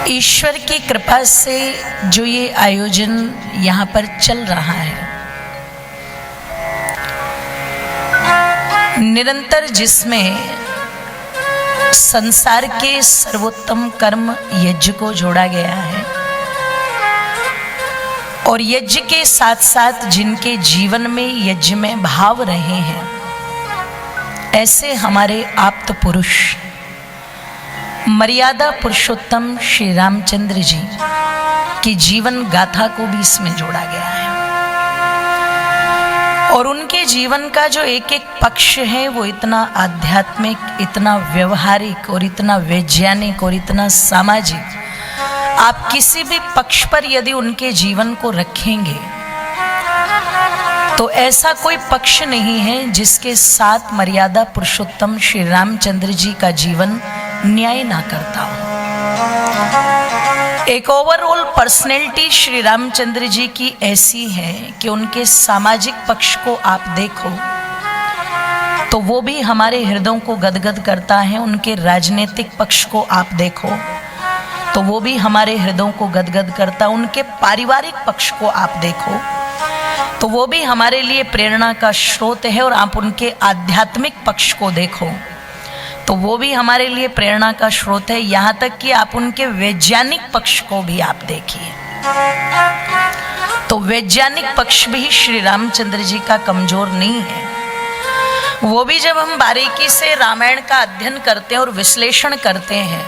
ईश्वर की कृपा से जो ये आयोजन यहाँ पर चल रहा है, निरंतर जिसमें संसार के सर्वोत्तम कर्म यज्ञ को जोड़ा गया है और यज्ञ के साथ साथ जिनके जीवन में यज्ञ में भाव रहे हैं, ऐसे हमारे आप्त पुरुष मर्यादा पुरुषोत्तम श्री रामचंद्र जी की जीवन गाथा को भी इसमें जोड़ा गया है। और उनके जीवन का जो एक एक पक्ष है वो इतना आध्यात्मिक, इतना व्यवहारिक और इतना वैज्ञानिक और इतना सामाजिक, आप किसी भी पक्ष पर यदि उनके जीवन को रखेंगे तो ऐसा कोई पक्ष नहीं है जिसके साथ मर्यादा पुरुषोत्तम श्री रामचंद्र जी का जीवन न्याय ना करता हो। एक ओवरऑल पर्सनैलिटी श्री रामचंद्र जी की ऐसी है कि उनके सामाजिक पक्ष को आप देखो तो वो भी हमारे हृदयों को गदगद करता है। उनके राजनीतिक पक्ष को आप देखो तो वो भी हमारे हृदयों को गदगद करता। उनके पारिवारिक पक्ष को आप देखो तो वो भी हमारे लिए प्रेरणा का स्रोत है। और आप उनके आध्यात्मिक पक्ष को देखो तो वो भी हमारे लिए प्रेरणा का स्रोत है। यहाँ तक कि आप उनके वैज्ञानिक पक्ष को भी आप देखिए तो वैज्ञानिक पक्ष भी श्री रामचंद्र जी का कमजोर नहीं है। वो भी जब हम बारीकी से रामायण का अध्ययन करते हैं और विश्लेषण करते हैं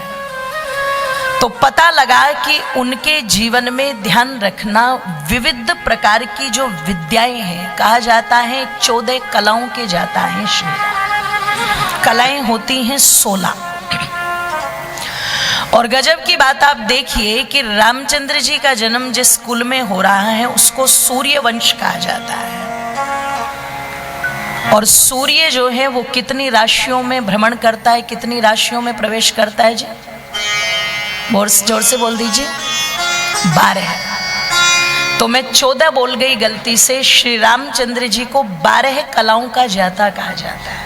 तो पता लगा कि उनके जीवन में ध्यान रखना विविध प्रकार की जो विद्याएं हैं, कहा जाता है 14 कलाओं के जाता है श्री राम। कलाएं होती हैं 16। और गजब की बात आप देखिए कि रामचंद्र जी का जन्म जिस कुल में हो रहा है उसको सूर्य वंश कहा जाता है। और सूर्य जो है वो कितनी राशियों में भ्रमण करता है, कितनी राशियों में प्रवेश करता है जी? जोर से बोल दीजिए। 12। तो मैं 14 बोल गई गलती से। श्री रामचंद्र जी को 12 कलाओं का जाता कहा जाता है।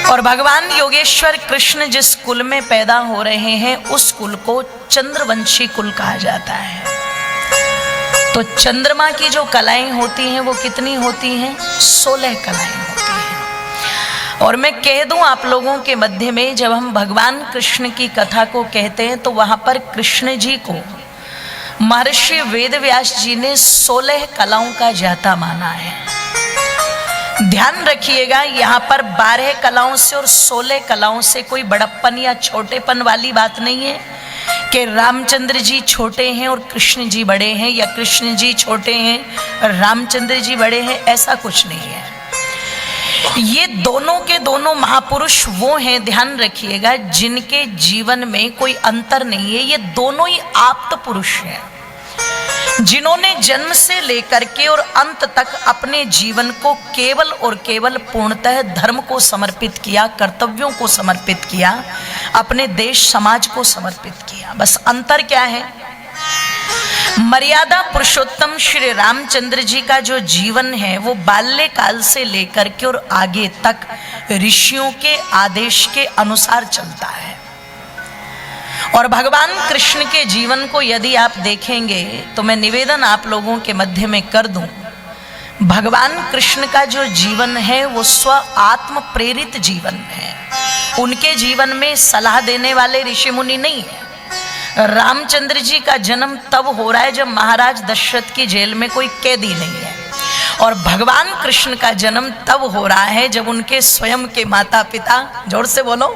और भगवान योगेश्वर कृष्ण जिस कुल में पैदा हो रहे हैं उस कुल को चंद्रवंशी कुल कहा जाता है। तो चंद्रमा की जो कलाएं होती हैं वो कितनी होती हैं? 16 कलाएं होती हैं। और मैं कह दूं आप लोगों के मध्य में, जब हम भगवान कृष्ण की कथा को कहते हैं तो वहां पर कृष्ण जी को महर्षि वेदव्यास जी ने 16 कलाओं का जाता माना है। ध्यान रखिएगा, यहाँ पर 12 कलाओं से और 16 कलाओं से कोई बड़प्पन या छोटेपन वाली बात नहीं है कि रामचंद्र जी छोटे हैं और कृष्ण जी बड़े हैं, या कृष्ण जी छोटे हैं और रामचंद्र जी बड़े हैं, ऐसा कुछ नहीं है। ये दोनों के दोनों महापुरुष वो हैं, ध्यान रखिएगा, जिनके जीवन में कोई अंतर नहीं है। ये दोनों ही आप्त पुरुष हैं जिन्होंने जन्म से लेकर के और अंत तक अपने जीवन को केवल और केवल पूर्णतः धर्म को समर्पित किया, कर्तव्यों को समर्पित किया, अपने देश समाज को समर्पित किया। बस अंतर क्या है? मर्यादा पुरुषोत्तम श्री रामचंद्र जी का जो जीवन है वो बाल्यकाल से लेकर के और आगे तक ऋषियों के आदेश के अनुसार चलता है। और भगवान कृष्ण के जीवन को यदि आप देखेंगे तो मैं निवेदन आप लोगों के मध्य में कर दूं, भगवान कृष्ण का जो जीवन है वो स्व आत्म प्रेरित जीवन है। उनके जीवन में सलाह देने वाले ऋषि मुनि नहीं है। रामचंद्र जी का जन्म तब हो रहा है जब महाराज दशरथ की जेल में कोई कैदी नहीं है। और भगवान कृष्ण का जन्म तब हो रहा है जब उनके स्वयं के माता पिता, जोर से बोलो,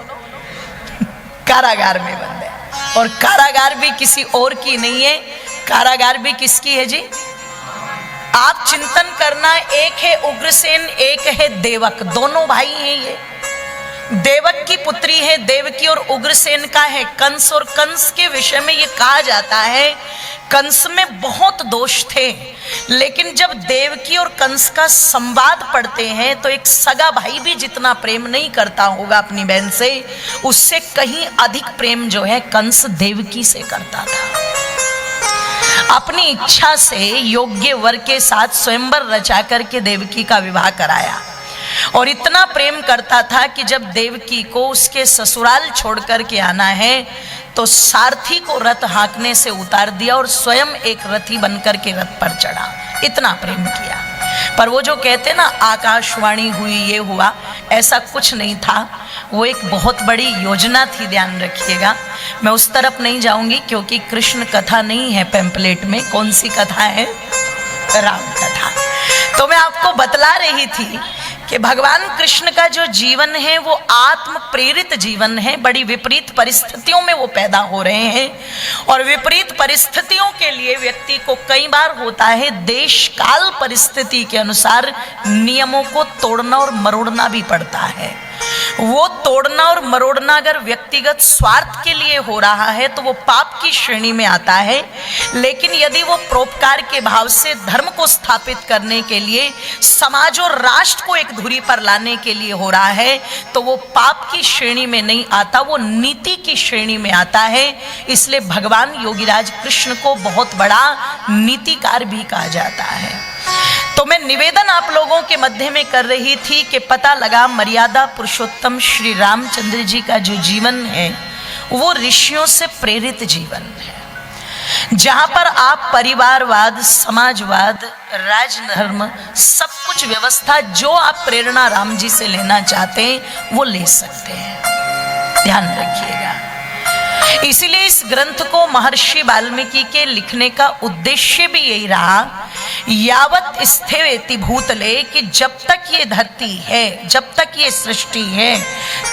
कारागार में बंद है। और कारागार भी किसी और की नहीं है, कारागार भी किसकी है जी? आप चिंतन करना, एक है उग्रसेन, एक है देवक, दोनों भाई हैं। ये देवक की पुत्री है देवकी और उग्रसेन का है कंस। और कंस के विषय में ये कहा जाता है कंस में बहुत दोष थे, लेकिन जब देवकी और कंस का संवाद पढ़ते हैं तो एक सगा भाई भी जितना प्रेम नहीं करता होगा अपनी बहन से, उससे कहीं अधिक प्रेम जो है कंस देवकी से करता था। अपनी इच्छा से योग्य वर के साथ स्वयंवर रचा करके देवकी का विवाह कराया। और इतना प्रेम करता था कि जब देवकी को उसके ससुराल छोड़ कर के आना है तो सारथी को रथ हाँकने से उतार दिया और स्वयं एक रथी बनकर के रथ पर चढ़ा। इतना प्रेम किया। पर वो जो कहते ना आकाशवाणी हुई ये हुआ, ऐसा कुछ नहीं था। वो एक बहुत बड़ी योजना थी, ध्यान रखिएगा। मैं उस तरफ नहीं जाऊंगी क्योंकि कृष्ण कथा नहीं है पैम्पलेट में। कौन सी कथा है? राम कथा। तो मैं आपको बतला रही थी कि भगवान कृष्ण का जो जीवन है वो आत्म प्रेरित जीवन है। बड़ी विपरीत परिस्थितियों में वो पैदा हो रहे हैं और विपरीत परिस्थितियों के लिए व्यक्ति को कई बार होता है देश काल परिस्थिति के अनुसार नियमों को तोड़ना और मरोड़ना भी पड़ता है। वो तोड़ना और मरोड़ना अगर व्यक्तिगत स्वार्थ के लिए हो रहा है तो वो पाप की श्रेणी में आता है, लेकिन यदि वो परोपकार के भाव से धर्म को स्थापित करने के लिए, समाज और राष्ट्र को एक धुरी पर लाने के लिए हो रहा है तो वो पाप की श्रेणी में नहीं आता, वो नीति की श्रेणी में आता है। इसलिए भगवान योगीराज कृष्ण को बहुत बड़ा नीतिकार भी कहा जाता है। तो मैं निवेदन आप लोगों के मध्य में कर रही थी कि पता लगा मर्यादा पुरुषोत्तम श्री रामचंद्र जी का जो जीवन है वो ऋषियों से प्रेरित जीवन है, जहां पर आप परिवारवाद, समाजवाद, राजधर्म, सब कुछ व्यवस्था जो आप प्रेरणा राम जी से लेना चाहते हैं वो ले सकते हैं। ध्यान रखिएगा। इसीलिए इस ग्रंथ को महर्षि वाल्मीकि के लिखने का उद्देश्य भी यही रहा, यावत स्थेवेति भूतले, कि जब तक ये धरती है, जब तक ये सृष्टि है,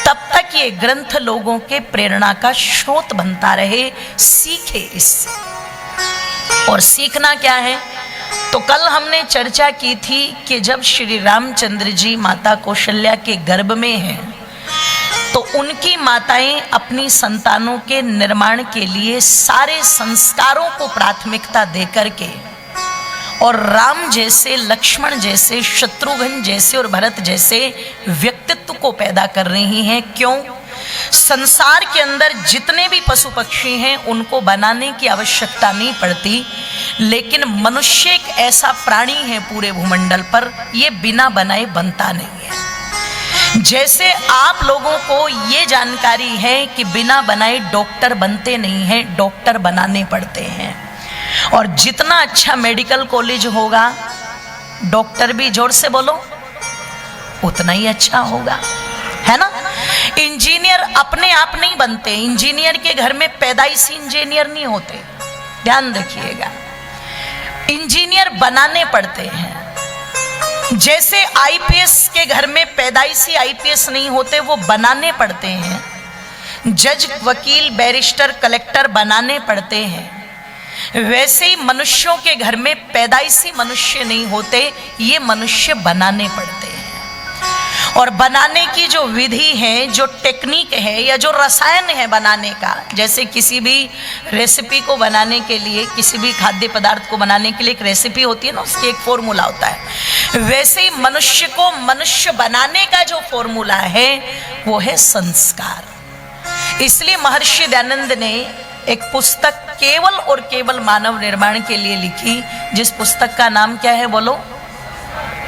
तब तक ये ग्रंथ लोगों के प्रेरणा का स्रोत बनता रहे। सीखे इससे। और सीखना क्या है? तो कल हमने चर्चा की थी कि जब श्री रामचंद्र जी माता कौशल्या के गर्भ में हैं तो उनकी माताएं अपनी संतानों के निर्माण के लिए सारे संस्कारों को प्राथमिकता देकर के, और राम जैसे, लक्ष्मण जैसे, शत्रुघ्न जैसे और भरत जैसे व्यक्तित्व को पैदा कर रही हैं। क्यों? संसार के अंदर जितने भी पशु पक्षी हैं उनको बनाने की आवश्यकता नहीं पड़ती, लेकिन मनुष्य एक ऐसा प्राणी है पूरे भूमंडल पर, ये बिना बनाए बनता नहीं है। जैसे आप लोगों को ये जानकारी है कि बिना बनाए डॉक्टर बनते नहीं हैं, डॉक्टर बनाने पड़ते हैं। और जितना अच्छा मेडिकल कॉलेज होगा, डॉक्टर भी, जोर से बोलो, उतना ही अच्छा होगा, है ना। इंजीनियर अपने आप नहीं बनते, इंजीनियर के घर में पैदाइशी इंजीनियर नहीं होते, ध्यान रखिएगा। इंजीनियर बनाने पड़ते हैं। जैसे आईपीएस के घर में पैदाइशी आईपीएस नहीं होते, वो बनाने पड़ते हैं। जज, वकील, बैरिस्टर, कलेक्टर बनाने पड़ते हैं। वैसे ही मनुष्यों के घर में पैदाइशी मनुष्य नहीं होते, ये मनुष्य बनाने पड़ते हैं। और बनाने की जो विधि है, जो टेक्निक है या जो रसायन है बनाने का, जैसे किसी भी रेसिपी को बनाने के लिए, किसी भी खाद्य पदार्थ को बनाने के लिए एक रेसिपी होती है ना, उसकी एक फॉर्मूला होता है। वैसे ही मनुष्य को मनुष्य बनाने का जो फॉर्मूला है वो है संस्कार। इसलिए महर्षि दयानंद ने एक पुस्तक केवल और केवल मानव निर्माण के लिए लिखी, जिस पुस्तक का नाम क्या है बोलो?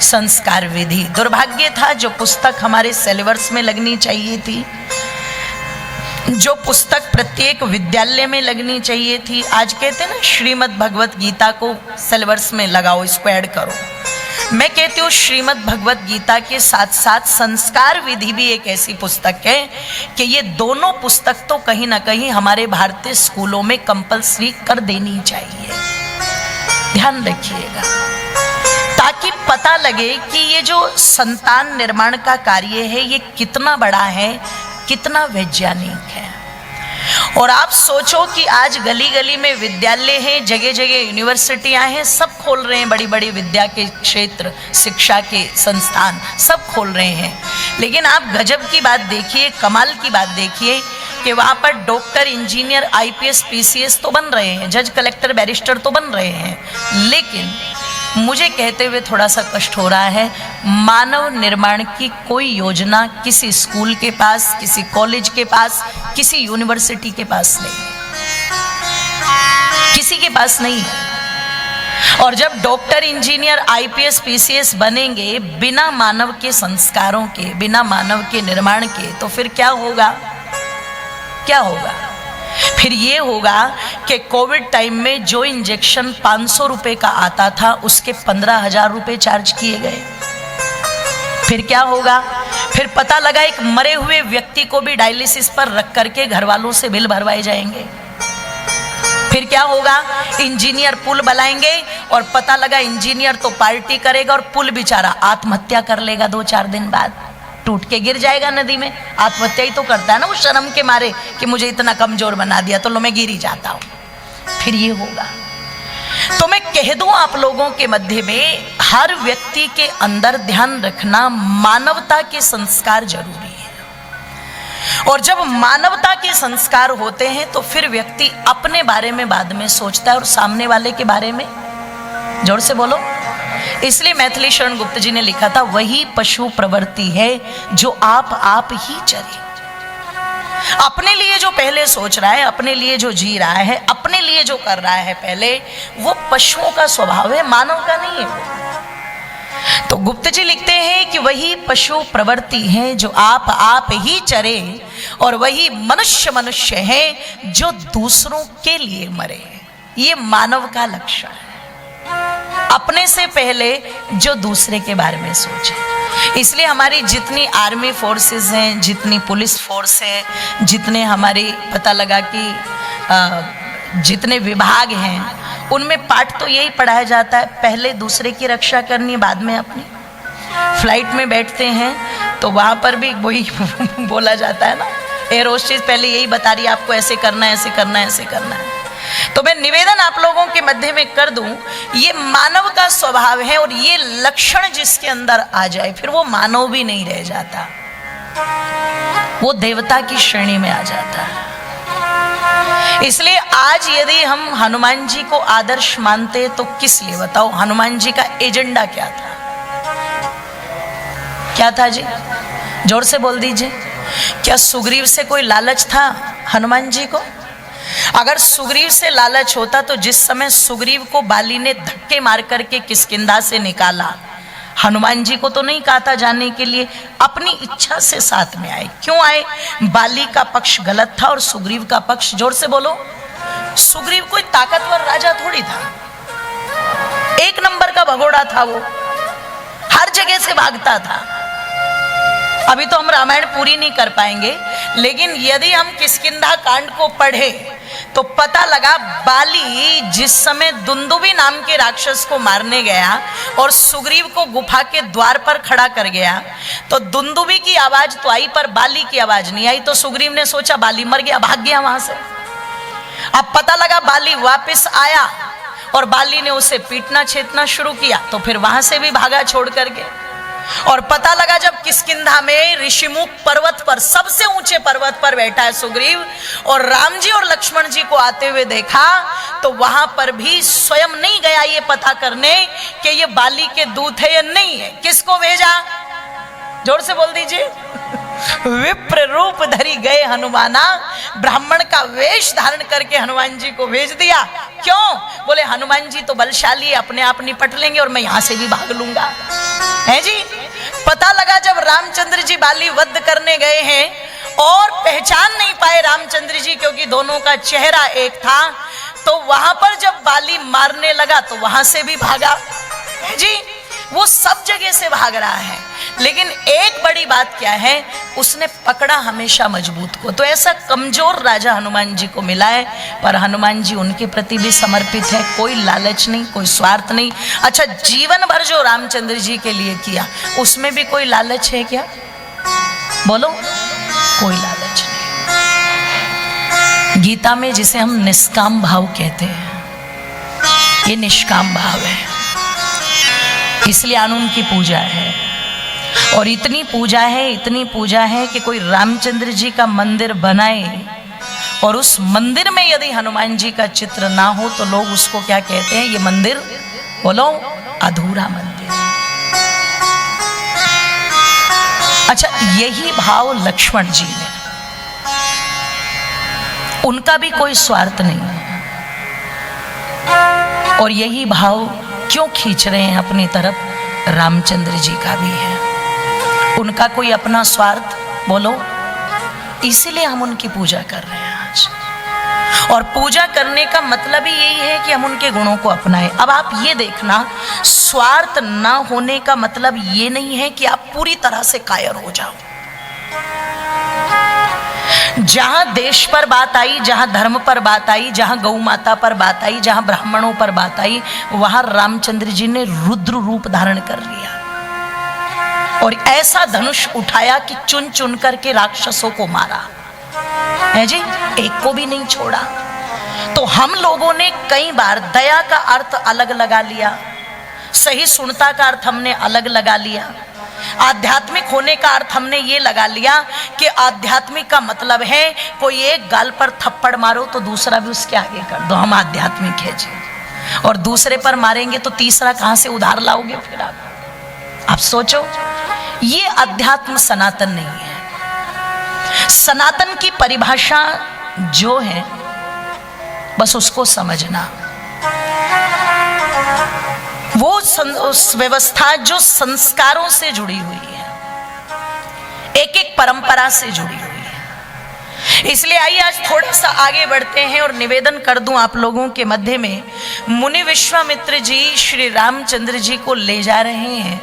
संस्कार विधि। दुर्भाग्य था जो पुस्तक हमारे सिलेबस में लगनी चाहिए थी, जो पुस्तक प्रत्येक विद्यालय में लगनी चाहिए थी। आज कहते हैं ना श्रीमद् भगवत गीता को सिलेबस में लगाओ, इसको ऐड करो। मैं कहती हूँ श्रीमद् भगवत गीता के साथ साथ संस्कार विधि भी एक ऐसी पुस्तक है कि ये दोनों पुस्तक तो कहीं ना कहीं हमारे भारतीय स्कूलों में कंपलसरी कर देनी चाहिए। ध्यान रखिएगा, ताकि पता लगे कि ये जो संतान निर्माण का कार्य है ये कितना बड़ा है, कितना वैज्ञानिक है। और आप सोचो कि आज गली गली में विद्यालय हैं, जगह जगह यूनिवर्सिटियां हैं, सब खोल रहे हैं, बड़ी बड़ी विद्या के क्षेत्र, शिक्षा के संस्थान सब खोल रहे हैं। लेकिन आप गजब की बात देखिए, कमाल की बात देखिए कि वहाँ पर डॉक्टर, इंजीनियर, आईपीएस, पीसीएस तो बन रहे हैं, जज, कलेक्टर, बैरिस्टर तो बन रहे हैं, लेकिन मुझे कहते हुए थोड़ा सा कष्ट हो रहा है, मानव निर्माण की कोई योजना किसी स्कूल के पास, किसी कॉलेज के पास, किसी यूनिवर्सिटी के पास नहीं है, किसी के पास नहीं है। और जब डॉक्टर, इंजीनियर, आईपीएस, पीसीएस बनेंगे बिना मानव के संस्कारों के, बिना मानव के निर्माण के, तो फिर क्या होगा? क्या होगा? फिर ये होगा कि कोविड टाइम में जो इंजेक्शन 500 रुपए का आता था उसके 15,000 रुपए चार्ज किए गए। फिर क्या होगा? फिर पता लगा एक मरे हुए व्यक्ति को भी डायलिसिस पर रख करके घर वालों से बिल भरवाए जाएंगे। फिर क्या होगा? इंजीनियर पुल बनाएंगे और पता लगा इंजीनियर तो पार्टी करेगा और पुल बेचारा आत्महत्या कर लेगा 2-4 दिन बाद, टूट के गिर जाएगा नदी में। आत्महत्या ही तो करता है ना वो, शर्म के मारे कि मुझे इतना कमजोर बना दिया तो लो मैं गिर ही जाता हूं। फिर ये होगा। तो मैं कह दूं आप लोगों के मध्य में, हर व्यक्ति के अंदर ध्यान रखना, मानवता के संस्कार जरूरी है। और जब मानवता के संस्कार होते हैं तो फिर व्यक्ति अपने बारे में बाद में सोचता है और सामने वाले के बारे में। जोर से बोलो। इसलिए मैथिली शरण गुप्त जी ने लिखा था, वही पशु प्रवृत्ति है जो आप ही चरे। अपने लिए जो पहले सोच रहा है, अपने लिए जो जी रहा है, अपने लिए जो कर रहा है पहले, वो पशुओं का स्वभाव है, मानव का नहीं है वो। तो गुप्त जी लिखते हैं कि वही पशु प्रवृत्ति है जो आप ही चरे, और वही मनुष्य है जो दूसरों के लिए मरे। ये मानव का लक्षण है, अपने से पहले जो दूसरे के बारे में सोचे। इसलिए हमारी जितनी आर्मी फोर्सेस हैं, जितनी पुलिस फोर्स है, जितने हमारे पता लगा कि जितने विभाग हैं, उनमें पाठ तो यही पढ़ाया जाता है, पहले दूसरे की रक्षा करनी, बाद में अपनी। फ्लाइट में बैठते हैं तो वहाँ पर भी वही बोला जाता है ना, एयर होस्टेस पहले यही बता रही है आपको ऐसे करना है, ऐसे करना है, ऐसे करना है। तो मैं निवेदन आप लोगों के मध्य में कर दूं, ये मानव का स्वभाव है, और ये लक्षण जिसके अंदर आ जाए फिर वो मानव भी नहीं रह जाता, वो देवता की श्रेणी में आ जाता है। इसलिए आज यदि हम हनुमान जी को आदर्श मानते तो किस लिए, बताओ? हनुमान जी का एजेंडा क्या था? क्या था जी? जोर से बोल दीजिए। क्या सुग्रीव से कोई लालच था हनुमान जी को? अगर सुग्रीव से लालच होता तो जिस समय सुग्रीव को बाली ने धक्के मार करके किष्किंधा से निकाला, हनुमान जी को तो नहीं कहा था जाने के लिए, अपनी इच्छा से साथ में आए। क्यों आए? बाली का पक्ष गलत था और सुग्रीव का पक्ष, जोर से बोलो, सुग्रीव कोई ताकतवर राजा थोड़ी था, एक नंबर का भगोड़ा था, वो हर जगह से भागता था। अभी तो हम रामायण पूरी नहीं कर पाएंगे, लेकिन यदि हम किष्किंधा कांड को पढ़े तो पता लगा बाली जिस समय दुंदुभी नाम के राक्षस को मारने गया और सुग्रीव को गुफा के द्वार पर खड़ा कर गया, तो दुंदुभी की आवाज तो आई पर बाली की आवाज नहीं आई। तो सुग्रीव ने सोचा बाली मर गया, भाग गया वहां से। अब पता लगा बाली वापस आया और बाली ने उसे पीटना छेदना शुरू किया, तो फिर वहां से भी भागा छोड़ करके। और पता लगा जब किष्किंधा में ऋषिमुख पर्वत पर, सबसे ऊंचे पर्वत पर बैठा है सुग्रीव, और राम जी और लक्ष्मण जी को आते हुए देखा, तो वहां पर भी स्वयं नहीं गया ये पता करने कि ये बाली के दूत है या नहीं है। किसको भेजा? जोर से बोल दीजिए। विप्र रूप धरी गए हनुमाना, ब्राह्मण का वेश धारण करके हनुमान जी को भेज दिया। क्यों? बोले हनुमान जी तो बलशाली है, अपने आप निपट लेंगे और मैं यहां से भी भाग लूंगा, है जी। पता लगा जब रामचंद्र जी बाली वध करने गए हैं और पहचान नहीं पाए रामचंद्र जी, क्योंकि दोनों का चेहरा एक था, तो वहां पर जब बाली मारने लगा तो वहां से भी भागा, है जी। वो सब जगह से भाग रहा है, लेकिन एक बड़ी बात क्या है, उसने पकड़ा हमेशा मजबूत को। तो ऐसा कमजोर राजा हनुमान जी को मिला है, पर हनुमान जी उनके प्रति भी समर्पित है, कोई लालच नहीं, कोई स्वार्थ नहीं। अच्छा, जीवन भर जो रामचंद्र जी के लिए किया उसमें भी कोई लालच है क्या? बोलो, कोई लालच नहीं। गीता में जिसे हम निष्काम भाव कहते हैं, ये निष्काम भाव है, इसलिए आनंद की पूजा है। और इतनी पूजा है, इतनी पूजा है कि कोई रामचंद्र जी का मंदिर बनाए और उस मंदिर में यदि हनुमान जी का चित्र ना हो तो लोग उसको क्या कहते हैं? ये मंदिर, बोलो, अधूरा मंदिर। अच्छा, यही भाव लक्ष्मण जी ने, उनका भी कोई स्वार्थ नहीं है, और यही भाव क्यों खींच रहे हैं अपनी तरफ? रामचंद्र जी का भी है, उनका कोई अपना स्वार्थ, बोलो, इसीलिए हम उनकी पूजा कर रहे हैं आज। और पूजा करने का मतलब ही यही है कि हम उनके गुणों को अपनाएं। अब आप ये देखना, स्वार्थ ना होने का मतलब ये नहीं है कि आप पूरी तरह से कायर हो जाओ। जहां देश पर बात आई, जहां धर्म पर बात आई, जहां गौ माता पर बात आई, जहां ब्राह्मणों पर बात आई, वहां रामचंद्र जी ने रुद्र रूप धारण कर लिया और ऐसा धनुष उठाया कि चुन चुन करके राक्षसों को मारा है जी, एक को भी नहीं छोड़ा। तो हम लोगों ने कई बार दया का अर्थ अलग लगा लिया, सहिष्णुता का अर्थ हमने अलग लगा लिया, आध्यात्मिक होने का अर्थ हमने ये लगा लिया कि आध्यात्मिक का मतलब है कोई एक गाल पर थप्पड़ मारो तो दूसरा भी उसके आगे कर दो, हम आध्यात्मिक है जी। और दूसरे पर मारेंगे तो तीसरा कहां से उधार लाओगे फिर आप सोचो, ये अध्यात्म सनातन नहीं है। सनातन की परिभाषा जो है बस उसको समझना, वो उस व्यवस्था जो संस्कारों से जुड़ी हुई है, एक एक परंपरा से जुड़ी हुई है। इसलिए आइए आज थोड़ा सा आगे बढ़ते हैं और निवेदन कर दूं आप लोगों के मध्य में, मुनि विश्वामित्र जी श्री रामचंद्र जी को ले जा रहे हैं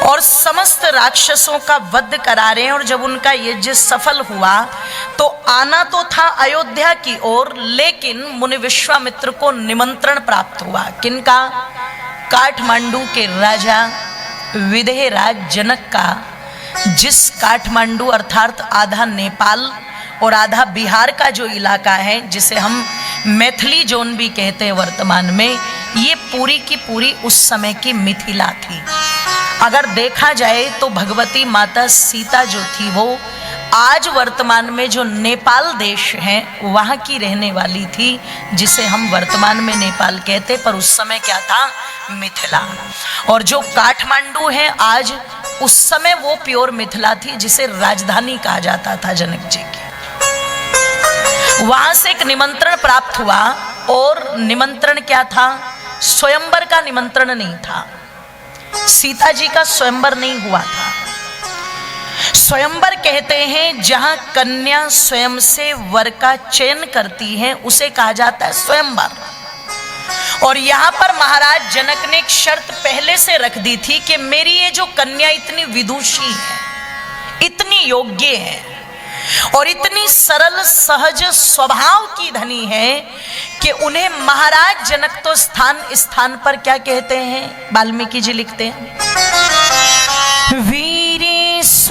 और समस्त राक्षसों का वध करा रहे हैं। और जब उनका यज्ञ सफल हुआ तो आना तो था अयोध्या की ओर, लेकिन मुनि विश्वामित्र को निमंत्रण प्राप्त हुआ। किनका? काठमांडू के राजा विदेहराज जनक का, जिस काठमांडू अर्थात आधा नेपाल और आधा बिहार का जो इलाका है, जिसे हम मैथिली जोन भी कहते हैं वर्तमान में, ये पूरी की पूरी उस समय की मिथिला थी। अगर देखा जाए तो भगवती माता सीता जो थी वो आज वर्तमान में जो नेपाल देश है वहाँ की रहने वाली थी, जिसे हम वर्तमान में नेपाल कहते, पर उस समय क्या था? मिथिला। और जो काठमांडू है आज, उस समय वो प्योर मिथिला थी, जिसे राजधानी कहा जाता था जनक जी की। वहां से एक निमंत्रण प्राप्त हुआ और निमंत्रण क्या था? स्वयंवर का निमंत्रण नहीं था, सीता जी का स्वयंवर नहीं हुआ था। स्वयंवर कहते हैं जहां कन्या स्वयं से वर का चयन करती है, उसे कहा जाता है स्वयंवर। और यहां पर महाराज जनक ने एक शर्त पहले से रख दी थी कि मेरी ये जो कन्या इतनी विदुषी है, इतनी योग्य है और इतनी सरल सहज स्वभाव की धनी है कि उन्हें महाराज जनक तो स्थान स्थान पर क्या कहते हैं? वाल्मीकि जी लिखते हैं,